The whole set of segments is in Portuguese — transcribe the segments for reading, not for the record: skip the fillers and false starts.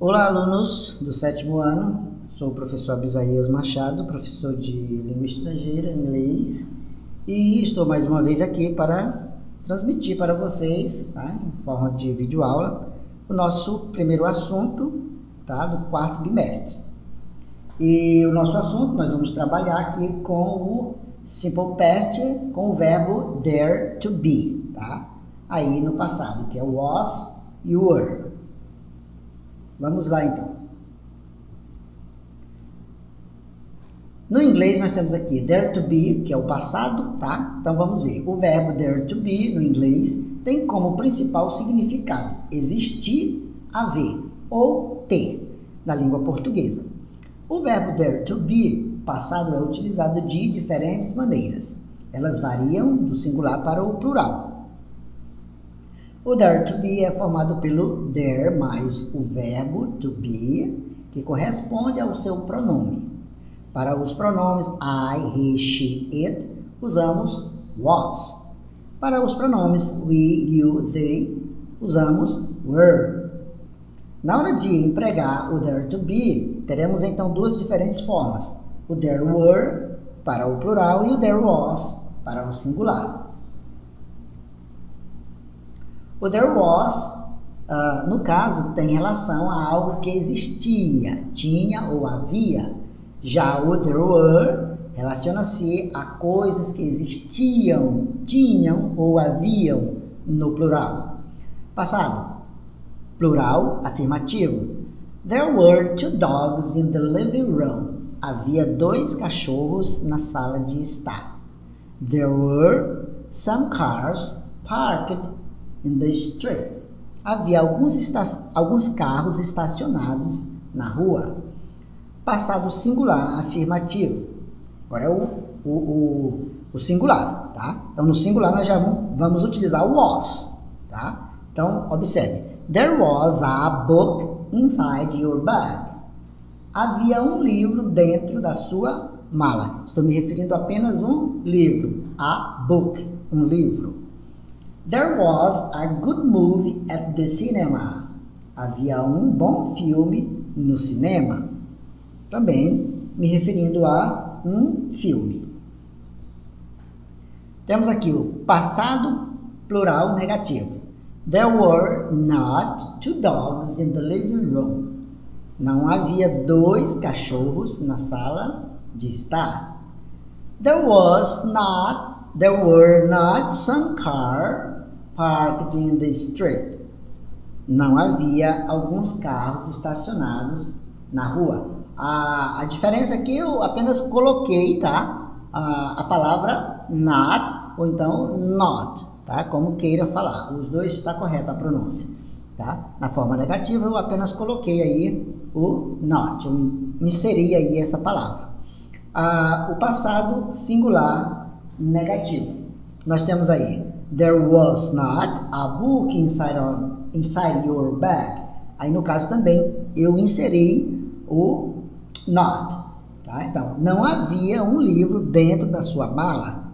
Olá, alunos do 7º ano. Sou o professor Abisaías Machado, professor de língua estrangeira, inglês, e estou mais uma vez aqui para transmitir para vocês, tá, em forma de videoaula, o nosso primeiro assunto, tá, do 4º bimestre. E o nosso assunto, nós vamos trabalhar aqui com o Simple Past, com o verbo dare to be, tá? Aí no passado, que é o was e o were. Vamos lá, então. No inglês, nós temos aqui dare to be, que é o passado, tá? Então, vamos ver. O verbo dare to be, no inglês, tem como principal significado existir, haver ou ter, na língua portuguesa. O verbo dare to be, passado, é utilizado de diferentes maneiras. Elas variam do singular para o plural. O dare to be é formado pelo dare mais o verbo to be, que corresponde ao seu pronome. Para os pronomes I, he, she, it, usamos was. Para os pronomes we, you, they, usamos were. Na hora de empregar o dare to be, teremos então duas diferentes formas. O there were para o plural e o there was para o singular. O there was, no caso, tem relação a algo que existia, tinha ou havia. Já o there were relaciona-se a coisas que existiam, tinham ou haviam no plural. Passado, plural, afirmativo. There were 2 dogs in the living room. Havia 2 cachorros na sala de estar. There were some cars parked in the street. Havia alguns carros estacionados na rua. Passado singular, afirmativo. Agora é o singular, tá? Então, no singular, nós já vamos utilizar o was, tá? Então, observe. There was a book inside your bag. Havia um livro dentro da sua mala. Estou me referindo a apenas um livro. A book, um livro. There was a good movie at the cinema. Havia um bom filme no cinema. Também me referindo a um filme. Temos aqui o passado plural negativo. There were not 2 dogs in the living room. Não havia 2 cachorros na sala de estar. There were not some car parked in the street. Não havia alguns carros estacionados na rua. A diferença aqui eu apenas coloquei, tá? A palavra not ou então not, tá? Como queira falar. Os dois está correta a pronúncia, tá? Na forma negativa eu apenas coloquei aí o not, eu inseri aí essa palavra. O passado singular negativo. Nós temos aí there was not a book inside your bag. Aí no caso também eu inseri o not, tá? Então, não havia um livro dentro da sua mala.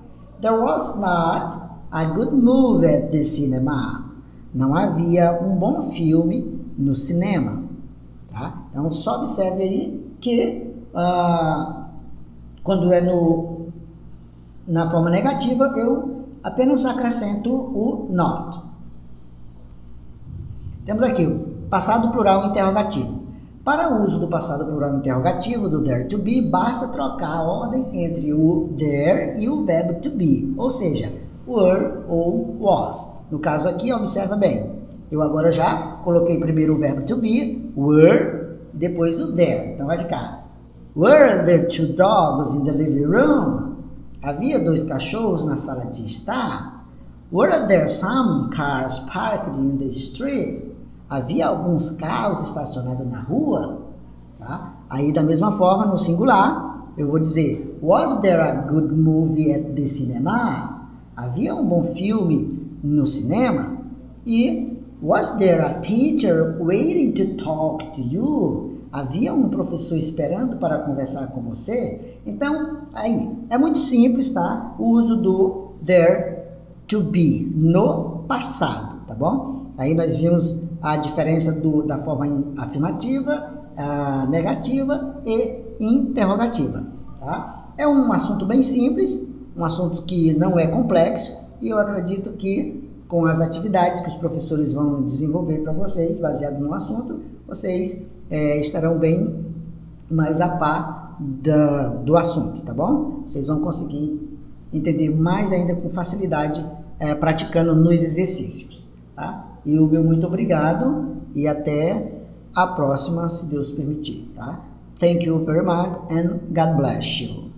There was not a good movie at the cinema. Não havia um bom filme no cinema, tá? Então, só observe aí que quando é na forma negativa, eu apenas acrescento o not. Temos aqui o passado plural interrogativo. Para o uso do passado plural interrogativo, do dare to be, basta trocar a ordem entre o there e o verbo to be, ou seja, were ou was. No caso aqui, observa bem, eu agora já coloquei primeiro o verbo to be, were, e depois o there. Então vai ficar, were there 2 dogs in the living room? Havia 2 cachorros na sala de estar? Were there some cars parked in the street? Havia alguns carros estacionados na rua? Tá? Aí, da mesma forma, no singular, eu vou dizer, was there a good movie at the cinema? Havia um bom filme no cinema? E, was there a teacher waiting to talk to you? Havia um professor esperando para conversar com você? Então, aí, é muito simples, tá? O uso do there to be no passado, tá bom? Aí nós vimos a diferença da forma afirmativa, negativa e interrogativa. Tá? É um assunto bem simples, um assunto que não é complexo, e eu acredito que com as atividades que os professores vão desenvolver para vocês, baseado no assunto, vocês estarão bem mais a par do assunto, tá bom? Vocês vão conseguir entender mais ainda com facilidade praticando nos exercícios, tá? E o meu muito obrigado e até a próxima, se Deus permitir, tá? Thank you very much and God bless you.